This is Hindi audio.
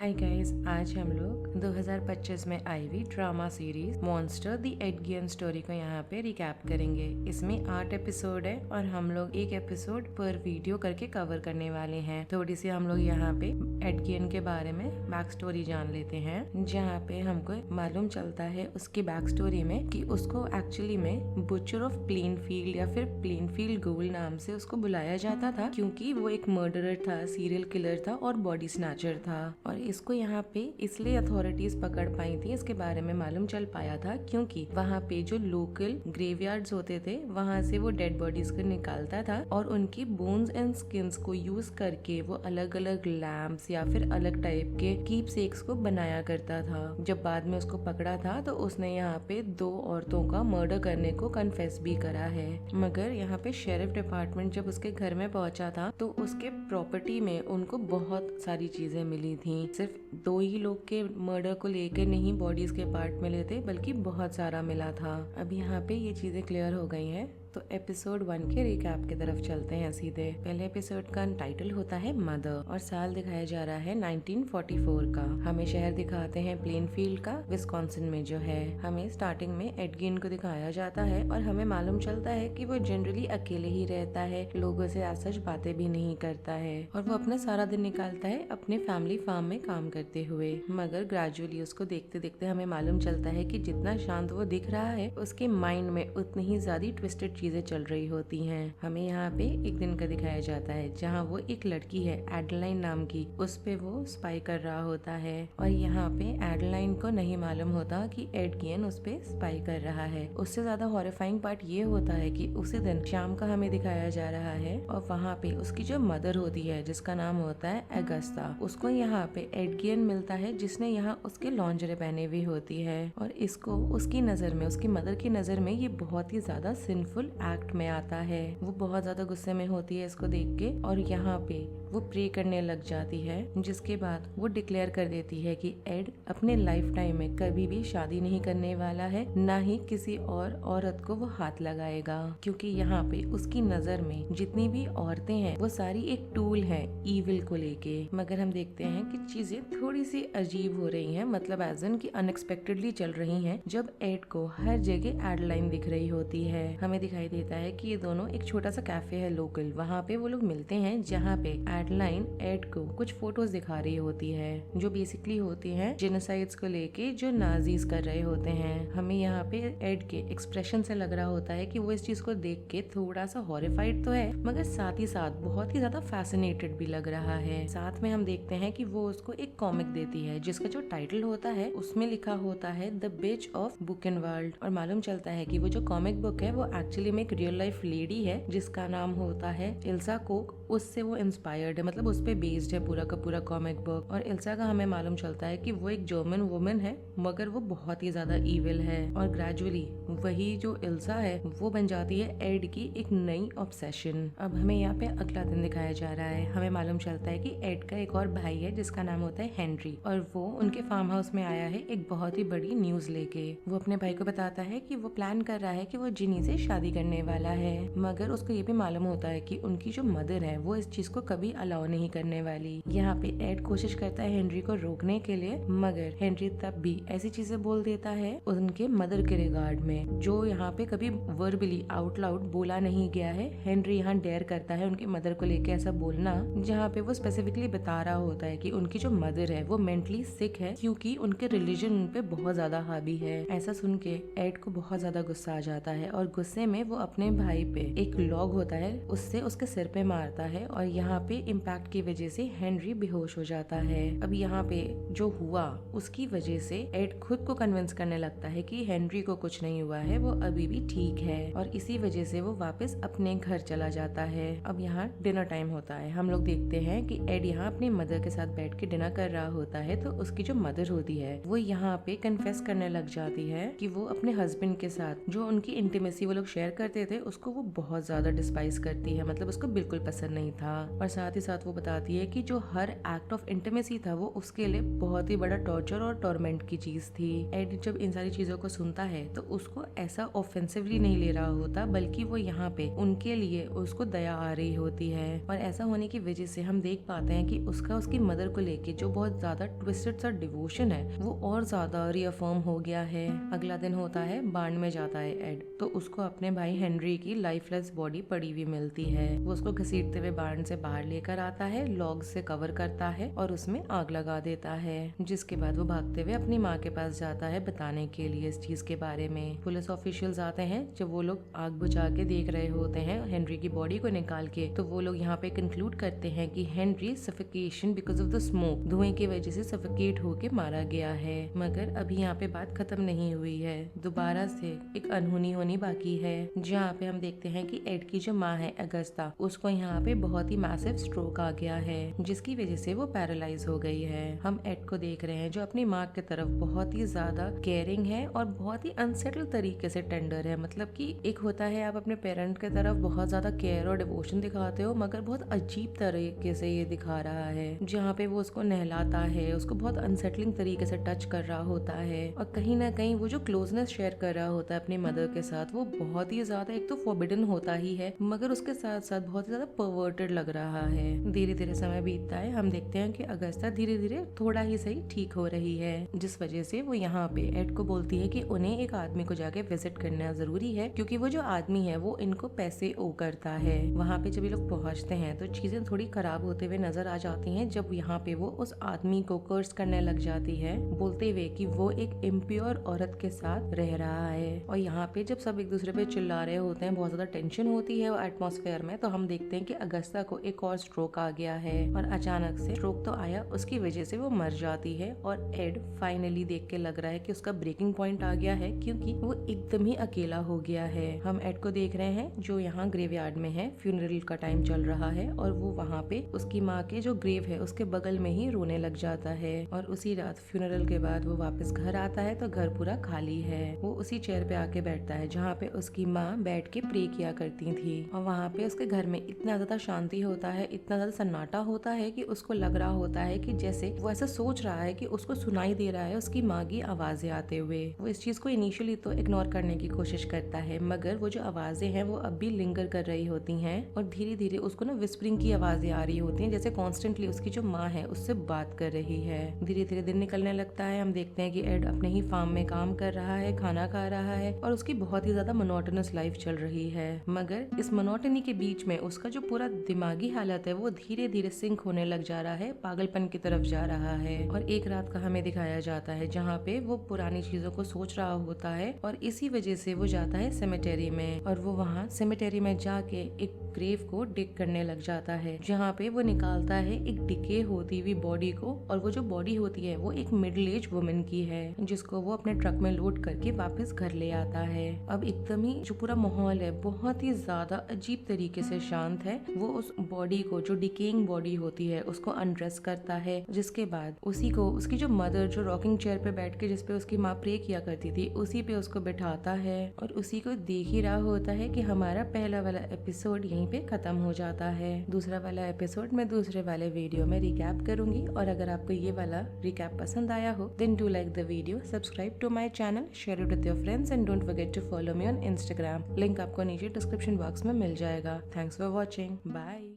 हाय गाइस, आज हम लोग 2025 में आई हुई drama series monster the Ed Gein story को यहाँ पे रिकैप करेंगे। इसमें 8 एपिसोड है और हम लोग एक एपिसोड पर वीडियो करके कवर करने वाले हैं। थोड़ी सी हम लोग यहाँ पे एड गेन के बारे में बैक स्टोरी जान लेते हैं, जहाँ पे हमको मालूम चलता है उसकी बैक स्टोरी में कि उसको एक्चुअली में बुचर ऑफ प्लेनफील्ड या फिर प्लेनफील्ड गोल नाम से उसको बुलाया जाता था, क्योंकि वो एक मर्डरर था, सीरियल किलर था और बॉडी स्नैचर था। और इसको यहाँ पे इसलिए अथॉरिटीज पकड़ पाई थी, इसके बारे में मालूम चल पाया था क्योंकि वहाँ पे जो लोकल ग्रेवयार्ड्स होते थे वहाँ से वो डेड बॉडीज को निकालता था और उनकी बोन्स एंड स्किन्स को यूज करके वो अलग अलग लैम्प्स या फिर अलग टाइप के कीपसेक्स को बनाया करता था। जब बाद में उसको पकड़ा था तो उसने यहाँ पे 2 औरतों का मर्डर करने को कन्फेस भी करा है। मगर यहाँ पे शेरिफ डिपार्टमेंट जब उसके घर में पहुंचा था तो उसके प्रॉपर्टी में उनको बहुत सारी चीजें मिली थी। सिर्फ 2 ही लोग के मर्डर को लेकर नहीं बॉडीज के पार्ट मिले थे, बल्कि बहुत सारा मिला था। अब यहाँ पे ये चीजें क्लियर हो गई हैं, तो एपिसोड 1 के रिकैप की तरफ चलते हैं सीधे। पहले एपिसोड का टाइटल होता है मदर और साल दिखाया जा रहा है 1944 का। हमें शहर दिखाते हैं प्लेनफील्ड का, विस्कॉन्सिन में जो है। हमें स्टार्टिंग में एड गेन को दिखाया जाता है और हमें मालूम चलता है कि वो जनरली अकेले ही रहता है, लोगों से आज सच बातें भी नहीं करता है और वो अपना सारा दिन निकालता है अपने फैमिली फार्म में काम करते हुए। मगर ग्रेजुअली उसको देखते देखते हमें मालूम चलता है कि जितना शांत वो दिख रहा है, उसके माइंड में उतनी ही ज्यादा ट्विस्टेड चीजें चल रही होती हैं। हमें यहाँ पे एक दिन का दिखाया जाता है जहाँ वो एक लड़की है एडलाइन नाम की, उस पे वो स्पाई कर रहा होता है और यहाँ पे एडलाइन को नहीं मालूम होता कि एड गेन उस पे स्पाई कर रहा है। उससे ज्यादा हॉरिफाइंग पार्ट ये होता है कि उसी दिन शाम का हमें दिखाया जा रहा है और वहाँ पे उसकी जो मदर होती है जिसका नाम होता है अगस्ता, उसको यहाँ पे एड गेन मिलता है जिसने यहाँ उसके लॉन्जरे पहने हुई होती है और इसको उसकी नजर में, उसकी मदर की नजर में ये बहुत ही ज्यादा सिंफुल एक्ट में आता है। वो बहुत ज्यादा गुस्से में होती है इसको देख के और यहाँ पे वो प्रे करने लग जाती है, जिसके बाद वो डिक्लेयर कर देती है कि एड अपने लाइफ टाइम में कभी भी शादी नहीं करने वाला है, ना ही किसी और औरत को वो हाथ लगाएगा, क्योंकि यहाँ पे उसकी नजर में जितनी भी औरतें हैं वो सारी एक टूल है ईविल को लेके। मगर हम देखते हैं कि चीजें थोड़ी सी अजीब हो रही हैं, मतलब एज इन की अनएक्सपेक्टेडली चल रही हैं। जब एड को हर जगह एडलाइन दिख रही होती है, हमें दिखाई देता है कि ये दोनों एक छोटा सा कैफे है लोकल, वहाँ पे वो लोग मिलते हैं, जहाँ पे एडलाइन एड को कुछ फोटोज दिखा रही होती है जो बेसिकली होती हैं जेनोसाइड्स को लेके जो नाजीज कर रहे होते हैं। हमें यहाँ पे एड के एक्सप्रेशन से लग रहा होता है कि वो इस चीज को देख के थोड़ा सा हॉरिफाइड तो है, मगर साथ ही साथ बहुत ही ज्यादा फैसिनेटेड भी लग रहा है। साथ में हम देखते हैं कि वो उसको एक कॉमिक देती है जिसका जो टाइटल होता है उसमें लिखा होता है द बिच ऑफ बुकेनवाल्ड और मालूम चलता है कि वो जो कॉमिक बुक है वो एक्चुअली में एक रियल लाइफ लेडी है जिसका नाम होता है इल्सा कोक। उससे वो इंस्पायर्ड है, मतलब उस पे बेस्ड है पूरा का पूरा कॉमिक बुक। और इल्सा का हमें मालूम चलता है कि वो एक जर्मन वुमन है, मगर वो बहुत ही ज्यादा इविल है और ग्रेजुअली वही जो इल्सा है वो बन जाती है एड की एक नई ऑब्सेशन। अब हमें यहाँ पे अगला दिन दिखाया जा रहा है। हमें मालूम चलता है कि एड का एक और भाई है जिसका नाम होता है हेनरी और वो उनके फार्म हाउस में आया है एक बहुत ही बड़ी न्यूज लेके। वो अपने भाई को बताता है कि वो प्लान कर रहा है कि वो जिनी से शादी करने वाला है, मगर उसको ये भी मालूम होता है कि उनकी जो मदर है वो इस चीज को कभी अलाउ नहीं करने वाली। यहाँ पे एड कोशिश करता है हेनरी को रोकने के लिए, मगर हेनरी तब भी ऐसी चीजें बोल देता है उनके मदर के रिगार्ड में जो यहाँ पे कभी वर्बली आउट लाउड बोला नहीं गया है। हेनरी यहाँ डेयर करता है उनकी मदर को लेके ऐसा बोलना, जहाँ पे वो स्पेसिफिकली बता रहा होता है कि उनकी जो मदर है वो मेंटली सिक है क्योंकि उनके रिलीजन उन पे बहुत ज्यादा हावी है। ऐसा सुन के एड को बहुत ज्यादा गुस्सा आ जाता है और गुस्से में वो अपने भाई पे एक लॉग होता है उससे उसके सिर पे मारता है और यहाँ पे इम्पैक्ट की वजह से हेनरी बेहोश हो जाता है। अब यहाँ पे जो हुआ उसकी वजह से एड खुद को कन्विंस करने लगता है कि हेनरी को कुछ नहीं हुआ है, वो अभी भी ठीक है और इसी वजह से वो वापस अपने घर चला जाता है। अब यहाँ डिनर टाइम होता है। हम लोग देखते हैं कि एड यहाँ अपनी मदर के साथ बैठ के डिनर कर रहा होता है, तो उसकी जो मदर होती है वो यहाँ पे कन्फेस करने लग जाती है कि वो अपने हस्बैंड के साथ जो उनकी इंटीमेसी वो लोग शेयर करते थे उसको वो बहुत ज्यादा डिस्पाइस करती है, मतलब उसको बिल्कुल पसंद नहीं था। और साथ ही साथ वो बताती है कि जो हर एक्ट ऑफ इंटीमेसी था वो उसके लिए बहुत ही बड़ा टॉर्चर और टॉर्मेंट की चीज थी। एड जब इन सारी चीजों को सुनता है तो उसको ऐसा ऑफेंसिवली नहीं ले रहा होता, बल्कि वो यहाँ पे उनके लिए उसको दया आ रही होती है। और ऐसा होने की वजह से हम देख पाते हैं कि उसका उसकी मदर को लेके जो बहुत ज्यादा ट्विस्टेड सा डिवोशन है वो और ज्यादा रिअफर्म हो गया है। अगला दिन होता है, बार्न में जाता है एड, तो उसको अपने भाई हेनरी की लाइफलेस बॉडी पड़ी हुई मिलती है। वो उसको घसीटते हुए बार्न से बाहर लेकर आता है, लॉग से कवर करता है और उसमें आग लगा देता है, जिसके बाद वो भागते हुए अपनी माँ के पास जाता है बताने के लिए इस चीज के बारे में। पुलिस ऑफिशियल्स आते हैं, जब वो लोग आग बुझा के देख रहे होते हैं हेनरी की बॉडी को निकाल के, तो वो लोग यहाँ पे कंक्लूड करते हैं कि Henry suffocation because of the smoke, धुएं की वजह से सफोकेट होके मारा गया है। मगर अभी यहाँ पे बात खत्म नहीं हुई है, दोबारा से एक अनहोनी होनी बाकी है, जहाँ पे हम देखते हैं कि एड की जो माँ है अगस्ता, उसको यहाँ पे बहुत ही मैसिव स्ट्रोक आ गया है, जिसकी वजह से वो पैरालाइज हो गई है। हम एड को देख रहे हैं जो अपनी माँ की तरफ बहुत ही ज्यादा केयरिंग है और बहुत ही अनसेटल तरीके से टेंडर है। मतलब कि एक होता है आप अपने पेरेंट की तरफ बहुत ज्यादा केयर और डिवोशन दिखाते हो, मगर बहुत अजीब तरीके से ये दिखा रहा है, जहाँ पे वो उसको नहलाता है, उसको बहुत अनसेटलिंग तरीके से टच कर रहा होता है, और कहीं ना कहीं वो जो क्लोजनेस शेयर कर रहा होता है अपनी मदर के साथ वो बहुत ही ज्यादा एक तो फॉरबिडन होता ही है, मगर उसके साथ साथ बहुत ज्यादा परवर्टेड लग रहा है। धीरे धीरे समय बीतता है, हम देखते हैं कि अगस्ता धीरे धीरे थोड़ा ही सही ठीक हो रही है, जिस वजह से वो यहाँ पे एड को बोलती है कि उन्हें एक आदमी को जाके विजिट करना जरूरी है, क्योंकि वो जो आदमी है वो इनको पैसे ओ करता है। वहाँ पे जब ये लोग पहुँचते हैं तो चीजें थोड़ी खराब होते हुए नजर आ जाती हैं, जब यहाँ पे वो उस आदमी को कर्स करने लग जाती है, बोलते हुए कि वो एक इम्प्योर औरत के साथ रह रहा है। और यहाँ पे जब सब एक दूसरे पे चिल्ला रहे होते हैं, बहुत ज्यादा टेंशन होती है एटमॉस्फेयर में, तो हम देखते हैं कि अगस्ता को एक और स्ट्रोक आ गया है, और अचानक से स्ट्रोक तो आया, उसकी वजह से वो मर जाती है। और एड फाइनली देख के लग रहा है कि उसका ब्रेकिंग पॉइंट आ गया है, क्योंकि वो एकदम ही अकेला हो गया है। हम एड को देख रहे हैं जो यहाँ ग्रेवयार्ड में है, फ्यूनरल का टाइम चल रहा है, और वो वहाँ पे उसकी माँ के जो ग्रेव है उसके बगल में ही रोने लग जाता है। और उसी रात फ्यूनरल के बाद वो वापस घर आता है तो घर पूरा खाली है। वो उसी चेयर पे आके बैठता है जहाँ पे उसकी माँ बैठ के प्रे किया करती थी, और वहाँ पे उसके घर में इतना ज्यादा शांति होता है, इतना ज्यादा सन्नाटा होता है कि उसको लग रहा होता है कि जैसे वो ऐसा सोच रहा है कि उसको सुनाई दे रहा है उसकी माँ की आवाजें आते हुए। वो इस चीज को इनिशियली तो इग्नोर करने की कोशिश करता है, मगर वो जो आवाजें हैं वो अब भी लिंगर कर रही होती हैं, और धीरे धीरे उसको ना विस्परिंग की आवाजें आ रही होती हैं, जैसे कॉन्स्टेंटली उसकी जो माँ है उससे बात कर रही है। धीरे धीरे दिन निकलने लगता है, हम देखते हैं कि एड अपने ही फार्म में काम कर रहा है, खाना खा रहा है, और उसकी बहुत ही ज्यादा मोनोटोनस लाइफ चल रही है। मगर इस मोनोटनी के बीच में उसका जो पूरा दिमागी हालत है वो धीरे धीरे सिंक होने लग जा रहा है, पागलपन की तरफ जा रहा है। और एक रात का हमें दिखाया जाता है जहाँ पे वो पुरानी चीजों को सोच रहा होता है, और इसी वजह से वो जाता है सेमेटेरी में, और वो वहाँ सेमेटेरी में जाके एक ग्रेव को डिग करने लग जाता है, जहाँ पे वो निकालता है एक डिके होती हुई बॉडी को, और वो जो बॉडी होती है वो एक मिडिल एज वुमेन की है, जिसको वो अपने ट्रक में लोड करके वापस घर ले आता है। अब एकदम ही जो पूरा माहौल है बहुत ही ज्यादा अजीब तरीके से शांत है। वो उस बॉडी को, जो डिकेइंग बॉडी होती है, उसको अनड्रेस करता है, जिसके बाद उसी को उसकी जो मदर जो रॉकिंग चेयर पे बैठ के जिसपे उसकी माँ प्रे किया करती थी उसी पे उसको बिठाता है, और उसी को देख ही रहा होता है कि हमारा पहला वाला एपिसोड यहीं पे खत्म हो जाता है। दूसरा वाला एपिसोड मैं दूसरे वाले वीडियो में रिकैप करूंगी, और अगर आपको ये वाला रिकैप पसंद आया हो then do like the video, subscribe to my channel, share it with your friends and don't forget to follow me on Instagram. Link आपको नीचे डिस्क्रिप्शन बॉक्स में मिल जाएगा। Thanks for watching, bye.